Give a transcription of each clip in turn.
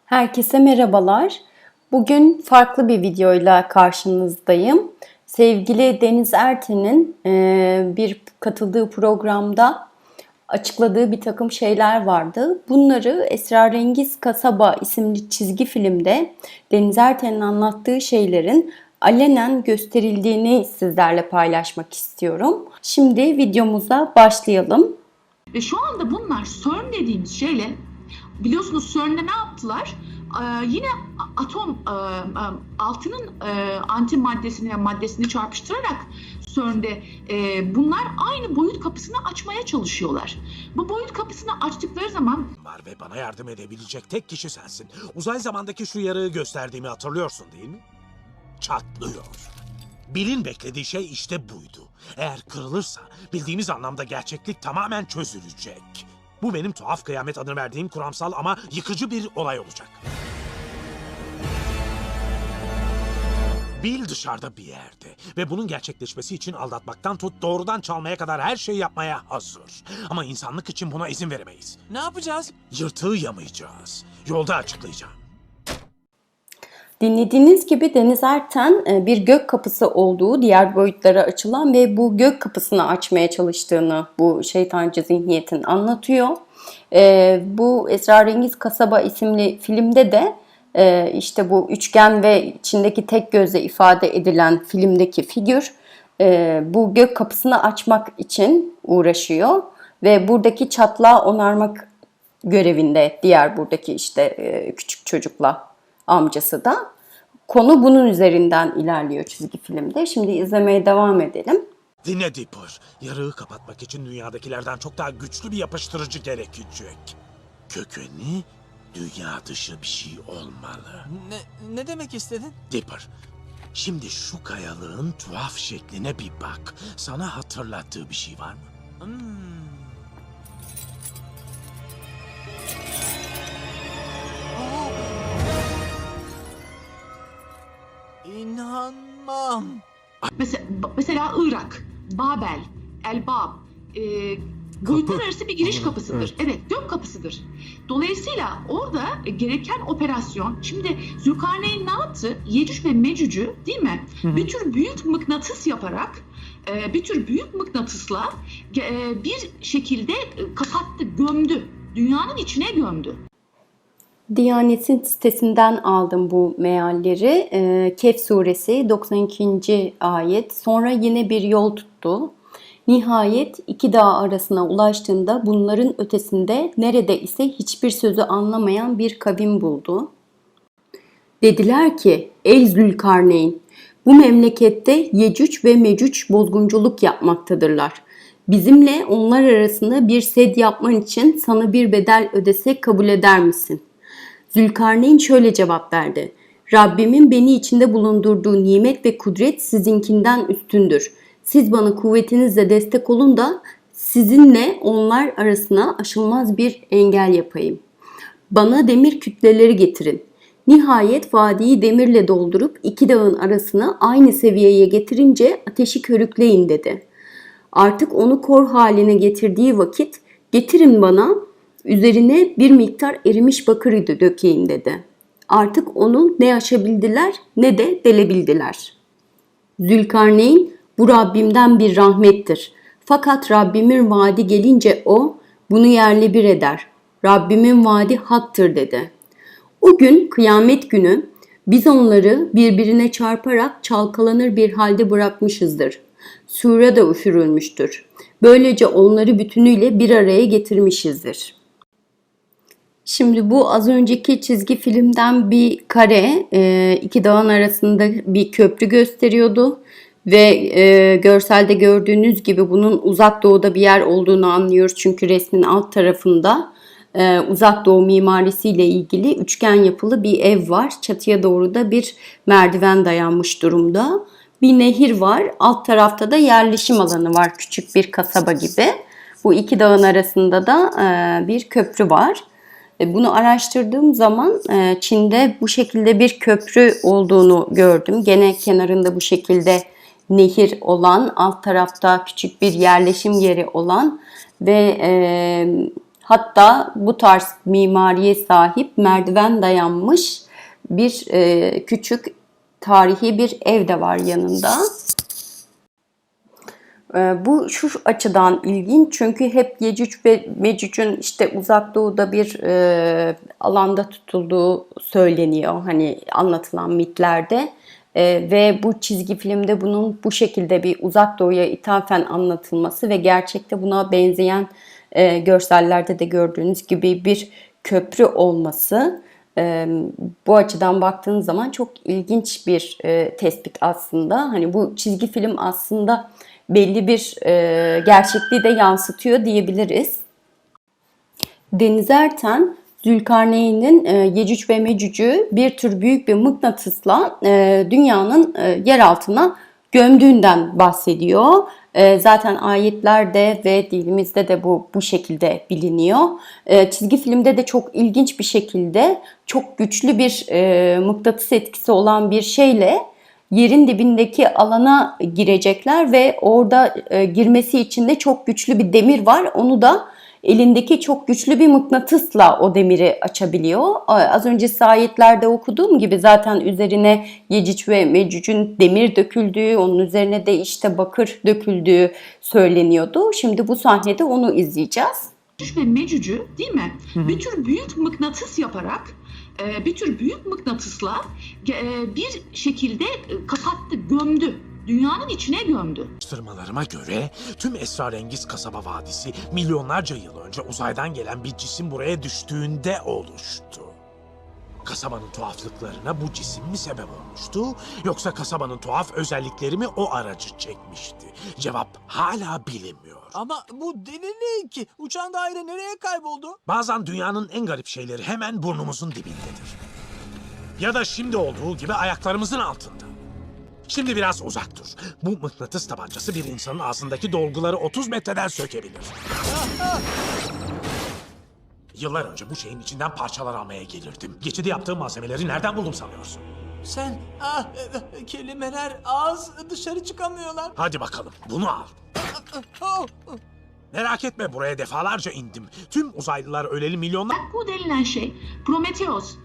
Herkese merhabalar. Bugün farklı bir videoyla karşınızdayım. Sevgili Deniz Erten'in bir katıldığı programda açıkladığı bir takım şeyler vardı. Bunları Esrarengiz Kasaba isimli çizgi filmde Deniz Erten'in anlattığı şeylerin alenen gösterildiğini sizlerle paylaşmak istiyorum. Şimdi videomuza başlayalım. Ve şu anda bunlar CERN dediğimiz şeyle, biliyorsunuz CERN'de ne yaptılar? Yine atom altının antimaddesini ve maddesini çarpıştırarak CERN'de bunlar aynı boyut kapısını açmaya çalışıyorlar. Bu boyut kapısını açtıkları zaman Var ve bana yardım edebilecek tek kişi sensin. Uzay zamandaki şu yarığı gösterdiğimi hatırlıyorsun değil mi? Çatlıyor. Bill'in beklediği şey işte buydu. Eğer kırılırsa bildiğimiz anlamda gerçeklik tamamen çözülecek. Bu benim tuhaf kıyamet adını verdiğim kuramsal ama yıkıcı bir olay olacak. Bill dışarıda bir yerde ve bunun gerçekleşmesi için aldatmaktan tut doğrudan çalmaya kadar her şeyi yapmaya hazır. Ama insanlık için buna izin veremeyiz. Ne yapacağız? Yırtığı yamayacağız. Yolda açıklayacağım. Dinlediğiniz gibi Deniz Erten bir gök kapısı olduğu, diğer boyutlara açılan ve bu gök kapısını açmaya çalıştığını bu şeytancı zihniyetin anlatıyor. Bu Esrarengiz Kasaba isimli filmde de işte bu üçgen ve içindeki tek gözle ifade edilen filmdeki figür bu gök kapısını açmak için uğraşıyor ve buradaki çatlağı onarmak görevinde diğer buradaki işte küçük çocukla amcası da. Konu bunun üzerinden ilerliyor çizgi filmde. Şimdi izlemeye devam edelim. Dinle Dipper. Yarığı kapatmak için dünyadakilerden çok daha güçlü bir yapıştırıcı gerekecek. Kökeni dünya dışı bir şey olmalı. Ne demek istedin? Dipper, şimdi şu kayalığın tuhaf şekline bir bak. Sana hatırlattığı bir şey var mı? İnanmam. mesela Irak, Babel, Elbab, boyutlar arası bir giriş kapısıdır. Evet, gök kapısıdır. Dolayısıyla orada gereken operasyon, şimdi Zülkarneyn ne yaptı? Yecüc ve Mecüc'ü, değil mi? Bir tür büyük mıknatıs yaparak, bir tür büyük mıknatısla bir şekilde kapattı, gömdü. Dünyanın içine gömdü. Diyanet'in sitesinden aldım bu mealleri. Kehf suresi 92. ayet. Sonra yine bir yol tuttu. Nihayet iki dağ arasına ulaştığında bunların ötesinde nerede ise hiçbir sözü anlamayan bir kavim buldu. Dediler ki, ey Zülkarneyn, bu memlekette Yecüc ve Mecüc bozgunculuk yapmaktadırlar. Bizimle onlar arasında bir sed yapman için sana bir bedel ödesek kabul eder misin? Zülkarneyn şöyle cevap verdi. Rabbimin beni içinde bulundurduğu nimet ve kudret sizinkinden üstündür. Siz bana kuvvetinizle destek olun da sizinle onlar arasına aşılmaz bir engel yapayım. Bana demir kütleleri getirin. Nihayet vadiyi demirle doldurup iki dağın arasına aynı seviyeye getirince ateşi körükleyin dedi. Artık onu kor haline getirdiği vakit getirin bana üzerine bir miktar erimiş bakır dökeyim dedi. Artık onu ne aşabildiler ne de delebildiler. Zülkarneyn bu Rabbimden bir rahmettir. Fakat Rabbimin vaadi gelince o bunu yerle bir eder. Rabbimin vaadi haktır dedi. O gün kıyamet günü biz onları birbirine çarparak çalkalanır bir halde bırakmışızdır. Sure de üfürülmüştür. Böylece onları bütünüyle bir araya getirmişizdir. Şimdi bu az önceki çizgi filmden bir kare, iki dağın arasında bir köprü gösteriyordu. Ve görselde gördüğünüz gibi bunun uzak doğuda bir yer olduğunu anlıyoruz. Çünkü resmin alt tarafında uzak doğu mimarisiyle ilgili üçgen yapılı bir ev var. Çatıya doğru da bir merdiven dayanmış durumda. Bir nehir var. Alt tarafta da yerleşim alanı var. Küçük bir kasaba gibi. Bu iki dağın arasında da bir köprü var. Bunu araştırdığım zaman Çin'de bu şekilde bir köprü olduğunu gördüm. Gene kenarında bu şekilde nehir olan, alt tarafta küçük bir yerleşim yeri olan ve Hatta bu tarz mimariye sahip merdiven dayanmış bir küçük tarihi bir ev de var yanında. Bu şu açıdan ilginç çünkü hep Yecüc ve Mecüc'ün işte Uzak Doğu'da bir alanda tutulduğu söyleniyor hani anlatılan mitlerde. Ve bu çizgi filmde bunun bu şekilde bir Uzak Doğu'ya ithafen anlatılması ve gerçekte buna benzeyen görsellerde de gördüğünüz gibi bir köprü olması bu açıdan baktığınız zaman çok ilginç bir tespit aslında. Hani bu çizgi film aslında belli bir gerçekliği de yansıtıyor diyebiliriz. Deniz Erten, Zülkarneyn'in Yecüc ve Mecüc'ü bir tür büyük bir mıknatısla dünyanın yer altına gömdüğünden bahsediyor. Zaten ayetlerde ve dilimizde de bu şekilde biliniyor. Çizgi filmde de çok ilginç bir şekilde çok güçlü bir mıknatıs etkisi olan bir şeyle yerin dibindeki alana girecekler ve orada girmesi için de çok güçlü bir demir var. Onu da elindeki çok güçlü bir mıknatısla o demiri açabiliyor. Az önce ayetlerde okuduğum gibi zaten üzerine Yecüc ve Mecüc'ün demir döküldüğü, onun üzerine de işte bakır döküldüğü söyleniyordu. Şimdi bu sahnede onu izleyeceğiz. Yecüc ve Mecüc'ü değil mi? Bir tür büyük mıknatıs yaparak bir tür büyük mıknatısla bir şekilde kapattı, gömdü. Dünyanın içine gömdü. Araştırmalarıma göre tüm esrarengiz kasaba vadisi milyonlarca yıl önce uzaydan gelen bir cisim buraya düştüğünde oluştu. Kasabanın tuhaflıklarına bu cisim mi sebep olmuştu yoksa kasabanın tuhaf özellikleri mi o aracı çekmişti? Cevap hala bilinmiyor. Ama bu deli ki? Uçan daire nereye kayboldu? Bazen dünyanın en garip şeyleri hemen burnumuzun dibindedir. Ya da şimdi olduğu gibi ayaklarımızın altında. Şimdi biraz uzak dur. Bu mıknatıs tabancası bir insanın ağzındaki dolguları 30 metreden sökebilir. Yıllar önce bu şeyin içinden parçalar almaya gelirdim. Geçidi yaptığım malzemeleri nereden buldum sanıyorsun? Sen, kelimeler az dışarı çıkamıyorlar. Hadi bakalım bunu al. Oh, Merak etme buraya defalarca indim. Tüm uzaylılar öleli milyonlar... Bu denilen şey Prometheus,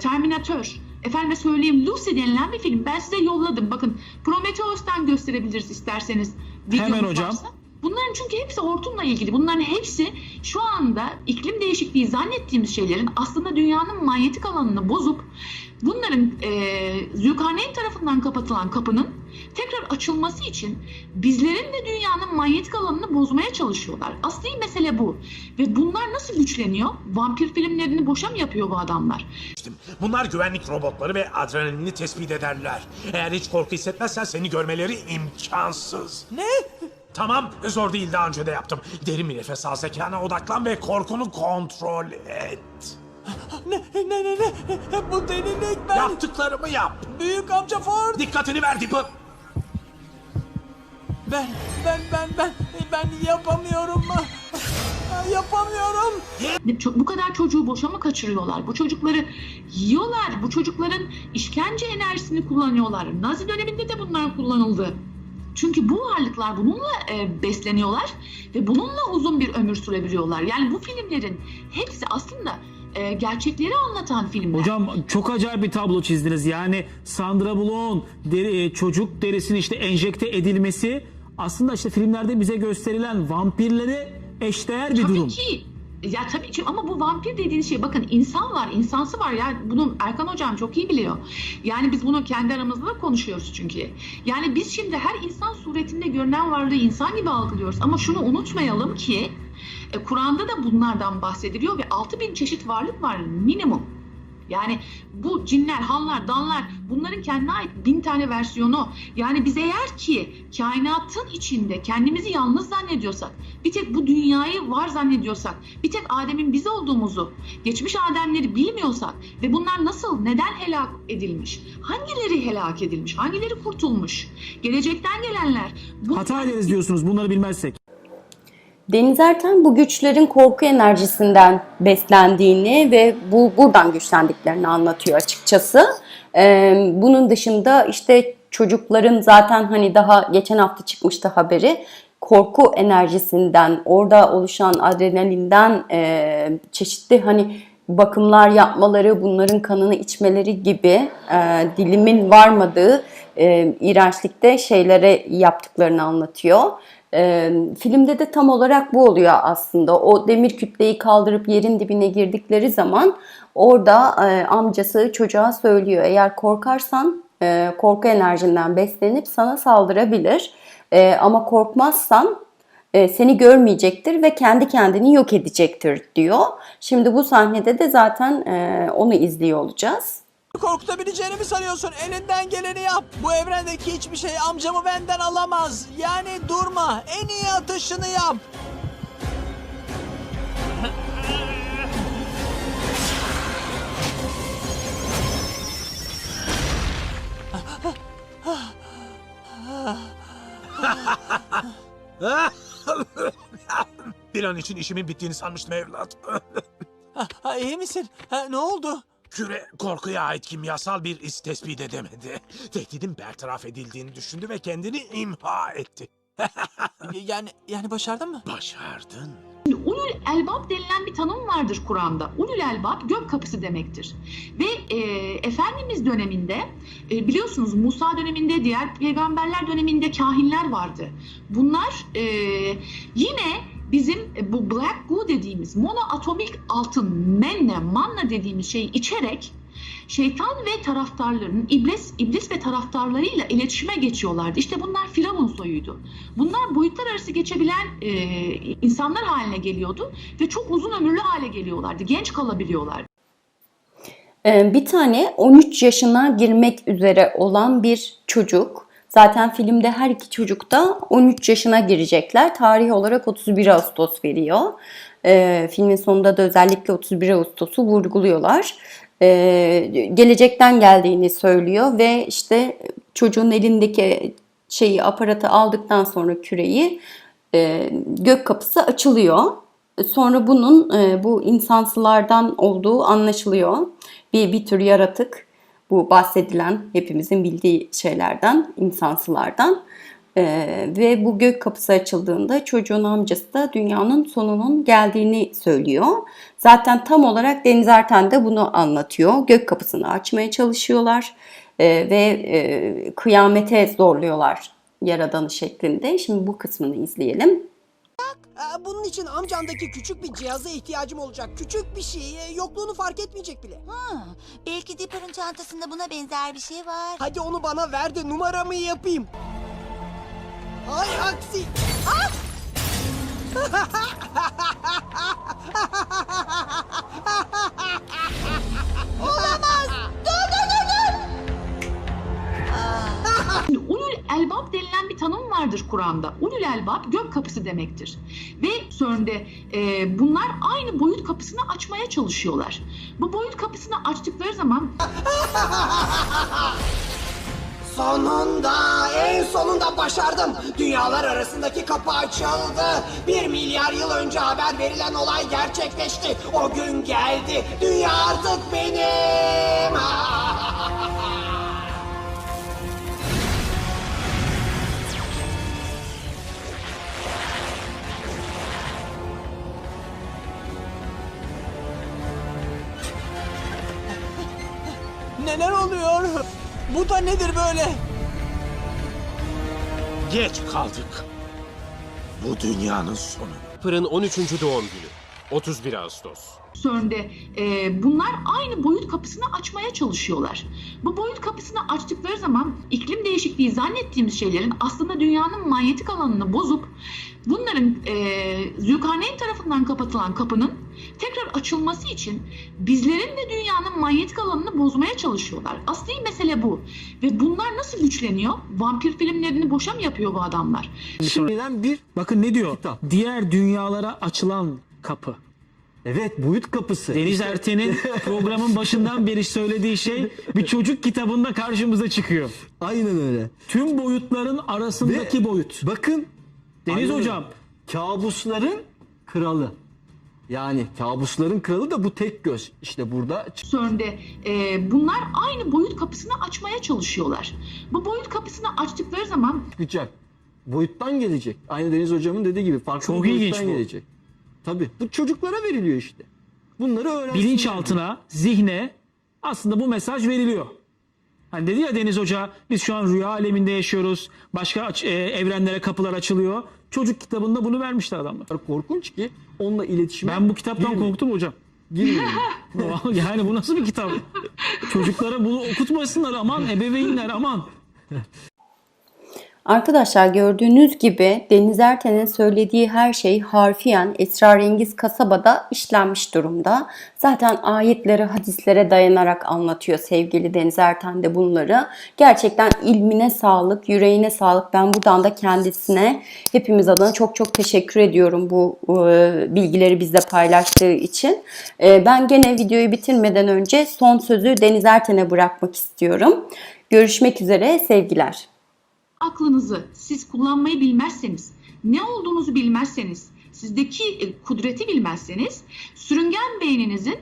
Terminator, efendime söyleyeyim Lucy denilen bir film. Ben size yolladım. Bakın Prometheus'tan gösterebiliriz isterseniz. Hemen hocam. Varsa. Bunların çünkü hepsi hortumla ilgili. Bunların hepsi şu anda iklim değişikliği zannettiğimiz şeylerin aslında dünyanın manyetik alanını bozup bunların Zülkarneyn tarafından kapatılan kapının tekrar açılması için bizlerin de dünyanın manyetik alanını bozmaya çalışıyorlar. Asli mesele bu. Ve bunlar nasıl güçleniyor? Vampir filmlerini boşa mı yapıyor bu adamlar? Bunlar güvenlik robotları ve adrenalini tespit ederler. Eğer hiç korku hissetmezsen seni görmeleri imkansız. ne? Tamam, zor değil, daha önce de yaptım. Derin bir nefes al, zekana odaklan ve korkunu kontrol et. Ne? Bu delilik ben. Yaptıklarımı yap. Büyük amca Ford. Dikkatini ver Dipper. Ben yapamıyorum. Yapamıyorum. Bu kadar çocuğu boşa mı kaçırıyorlar? Bu çocukları yiyorlar. Bu çocukların işkence enerjisini kullanıyorlar. Nazi döneminde de bunlar kullanıldı. Çünkü bu varlıklar bununla besleniyorlar ve bununla uzun bir ömür sürebiliyorlar. Yani bu filmlerin hepsi aslında gerçekleri anlatan filmler. Hocam çok acayip bir tablo çizdiniz. Yani Sandra Bullock'un çocuk derisinin işte enjekte edilmesi aslında işte filmlerde bize gösterilen vampirlere eşdeğer bir durum. Tabii ki. Ya tabii ki ama bu vampir dediğiniz şey bakın insan var, insansı var ya bunu Erkan hocam çok iyi biliyor. Yani biz bunu kendi aramızda da konuşuyoruz çünkü. Yani biz şimdi her insan suretinde görünen varlığı insan gibi algılıyoruz ama şunu unutmayalım ki Kur'an'da da bunlardan bahsediliyor ve 6000 çeşit varlık var minimum. Yani bu cinler, hanlar, danlar bunların kendine ait 1000 tane versiyonu. Yani biz eğer ki kainatın içinde kendimizi yalnız zannediyorsak, bir tek bu dünyayı var zannediyorsak, bir tek Adem'in biz olduğumuzu, geçmiş Ademleri bilmiyorsak ve bunlar nasıl, neden helak edilmiş, hangileri helak edilmiş, hangileri kurtulmuş, gelecekten gelenler. Hata ederiz diyorsunuz bunları bilmezsek. Deniz Erten bu güçlerin korku enerjisinden beslendiğini ve buradan güçlendiklerini anlatıyor açıkçası. Bunun dışında işte çocukların zaten hani daha geçen hafta çıkmıştı haberi. korku enerjisinden, orada oluşan adrenalinden çeşitli hani bakımlar yapmaları, bunların kanını içmeleri gibi dilimin varmadığı iğrençlikte şeylere yaptıklarını anlatıyor. Filmde de tam olarak bu oluyor aslında. O demir kütleyi kaldırıp yerin dibine girdikleri zaman orada amcası çocuğa söylüyor. Eğer korkarsan korku enerjinden beslenip sana saldırabilir. Ama korkmazsan seni görmeyecektir ve kendi kendini yok edecektir diyor. Şimdi bu sahnede de zaten onu izliyor olacağız. Korkutabileceğini mi sanıyorsun? Elinden geleni yap. Bu evrendeki hiçbir şey amcamı benden alamaz. Yani durma. En iyi atışını yap. Bir an için işimin bittiğini sanmıştım evlat. Ha, iyi misin? Ha, ne oldu? Küre korkuya ait kimyasal bir iz tespit edemedi. Tehdidin bertaraf edildiğini düşündü ve kendini imha etti. Yani başardın mı? Başardın. Ulul elbab denilen bir tanım vardır Kur'an'da. Ulul elbab gök kapısı demektir. Ve Efendimiz döneminde biliyorsunuz Musa döneminde, diğer peygamberler döneminde kahinler vardı. Bunlar yine bizim bu black goo dediğimiz monoatomik altın, manna dediğimiz şeyi içerek şeytan ve taraftarlarının, iblis ve taraftarlarıyla iletişime geçiyorlardı. İşte bunlar Firavun soyuydu. Bunlar boyutlar arası geçebilen insanlar haline geliyordu ve çok uzun ömürlü hale geliyorlardı. Genç kalabiliyorlardı. Bir tane 13 yaşına girmek üzere olan bir çocuk. Zaten filmde her iki çocuk da 13 yaşına girecekler. Tarih olarak 31 Ağustos veriyor. Filmin sonunda da özellikle 31 Ağustos'u vurguluyorlar. Gelecekten geldiğini söylüyor ve işte çocuğun elindeki aparatı aldıktan sonra küreyi gök kapısı açılıyor. Sonra bunun bu insansılardan olduğu anlaşılıyor. Bir tür yaratık, bu bahsedilen hepimizin bildiği şeylerden, insansılardan. Ve bu gök kapısı açıldığında çocuğun amcası da dünyanın sonunun geldiğini söylüyor. Zaten tam olarak Deniz Erten de bunu anlatıyor. Gök kapısını açmaya çalışıyorlar ve kıyamete zorluyorlar Yaradan'ı şeklinde. Şimdi bu kısmını izleyelim. Bunun için amcamdaki küçük bir cihaza ihtiyacım olacak. Küçük bir şey, yokluğunu fark etmeyecek bile. Belki Dipper'ın çantasında buna benzer bir şey var. Hadi onu bana ver de numaramı yapayım. Hay aksi. Şimdi ulul elbab denilen bir tanım vardır Kur'an'da. Ulul elbab gök kapısı demektir. Ve CERN'de bunlar aynı boyut kapısını açmaya çalışıyorlar. Bu boyut kapısını açtıkları zaman Sonunda, en sonunda başardım. Dünyalar arasındaki kapı açıldı. 1 milyar yıl önce haber verilen olay gerçekleşti. O gün geldi. Dünya artık benim. Neler oluyor? Bu da nedir böyle? Geç kaldık. Bu dünyanın sonu. Pır'ın 13. doğum günü. 31 Ağustos. CERN'de bunlar aynı boyut kapısını açmaya çalışıyorlar. Bu boyut kapısını açtıkları zaman iklim değişikliği zannettiğimiz şeylerin aslında dünyanın manyetik alanını bozup bunların Zülkarneyn tarafından kapatılan kapının tekrar açılması için bizlerin de dünyanın manyetik alanını bozmaya çalışıyorlar. Asli mesele bu. Ve bunlar nasıl güçleniyor? Vampir filmlerini boşa mı yapıyor bu adamlar? Şimdiden bakın ne diyor? Diğer dünyalara açılan kapı. Evet, boyut kapısı. Deniz Erten'in programın başından beri söylediği şey bir çocuk kitabında karşımıza çıkıyor. Aynen öyle. Tüm boyutların arasındaki boyut. Bakın. Deniz aynen hocam. Kabusların kralı. Yani kabusların kralı da bu tek göz. İşte burada. CERN'de bunlar aynı boyut kapısını açmaya çalışıyorlar. Bu boyut kapısını açtıkları zaman Çıkacak. boyuttan gelecek. Aynı Deniz hocamın dediği gibi farklı Çok bir ilginç boyuttan bu. gelecek. Tabii bu çocuklara veriliyor işte. Bunları öğrensinler. Bilinçaltına, zihne aslında bu mesaj veriliyor. Hani dedi ya Deniz Hoca, biz şu an rüya aleminde yaşıyoruz. Başka evrenlere kapılar açılıyor. Çocuk kitabında bunu vermişler adamlar. Korkunç ki onunla iletişime Ben bu kitaptan girmeyin. korktum hocam. Girmeyin. Yani bu nasıl bir kitap? Çocuklara bunu okutmasınlar, aman ebeveynler aman. Arkadaşlar gördüğünüz gibi Deniz Erten'in söylediği her şey harfiyen esrarengiz kasabada işlenmiş durumda. Zaten ayetlere, hadislere dayanarak anlatıyor sevgili Deniz Erten de bunları. Gerçekten ilmine sağlık, yüreğine sağlık. Ben buradan da kendisine hepimiz adına çok çok teşekkür ediyorum bu bilgileri bizle paylaştığı için. Ben gene videoyu bitirmeden önce son sözü Deniz Erten'e bırakmak istiyorum. Görüşmek üzere, sevgiler. Aklınızı siz kullanmayı bilmezseniz, ne olduğunuzu bilmezseniz, sizdeki kudreti bilmezseniz, sürüngen beyninizin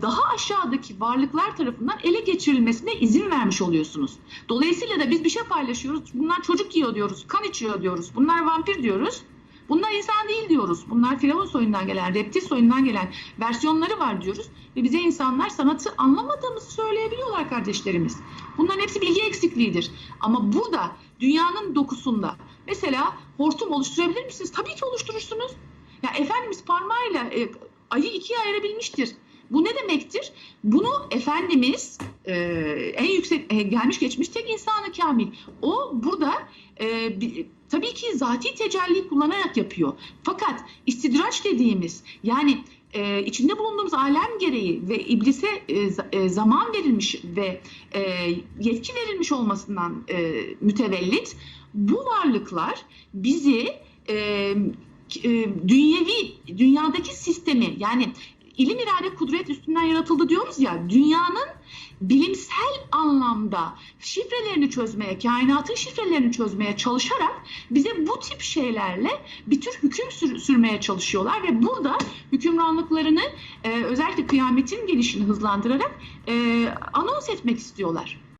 daha aşağıdaki varlıklar tarafından ele geçirilmesine izin vermiş oluyorsunuz. Dolayısıyla da biz bir şey paylaşıyoruz. Bunlar çocuk yiyor diyoruz, kan içiyor diyoruz. Bunlar vampir diyoruz. Bunlar insan değil diyoruz. Bunlar firavun soyundan gelen, reptil soyundan gelen versiyonları var diyoruz. Ve bize insanlar sanatı anlamadığımızı söyleyebiliyorlar kardeşlerimiz. Bunların hepsi bilgi eksikliğidir. Ama burada dünyanın dokusunda mesela hortum oluşturabilir misiniz? Tabii ki oluşturursunuz. Ya Efendimiz parmağıyla ayı ikiye ayırabilmiştir. Bu ne demektir? Bunu Efendimiz en yüksek gelmiş geçmiş tek insanı kamil. O burada tabii ki zati tecelli kullanarak yapıyor. Fakat istidraç dediğimiz yani içinde bulunduğumuz alem gereği ve iblise zaman verilmiş ve yetki verilmiş olmasından mütevellit bu varlıklar bizi dünyadaki sistemi yani ilim, irade, kudret üstünden yaratıldı diyoruz ya, dünyanın bilimsel anlamda şifrelerini çözmeye, kainatın şifrelerini çözmeye çalışarak bize bu tip şeylerle bir tür hüküm sürmeye çalışıyorlar ve burada hükümranlıklarını özellikle kıyametin gelişini hızlandırarak anons etmek istiyorlar.